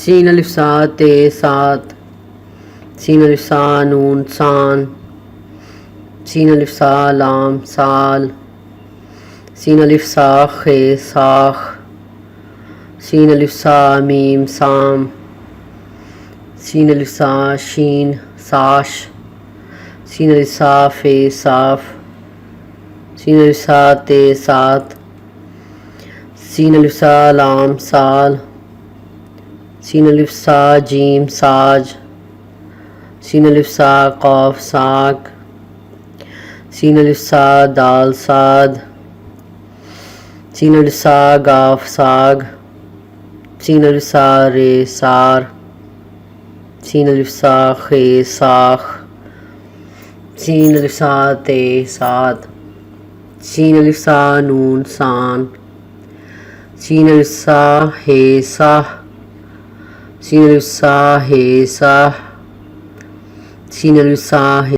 سین الف سا تے سات. سین الف سا نون سان. سین الف سا لام سال. سین الف سا خے ساخ. سین الف سا میم سام. سین الف سا شین ساش. سین الف سا فے صاف. سین الف سا تے سات. سین الف سا لام سال. سین الف سا جیم ساج. سین الف سا قاف ساک. سین الف سا دال ساد. سین الف سا گاف ساگ. سین الف سا رے سار. سین الف سا خے ساخ. سین الف سا تے سات. سین الف سا نون سان. سین الف سا ہے ساہ. سین الف سا ہے ساہ. سین الف سا ہے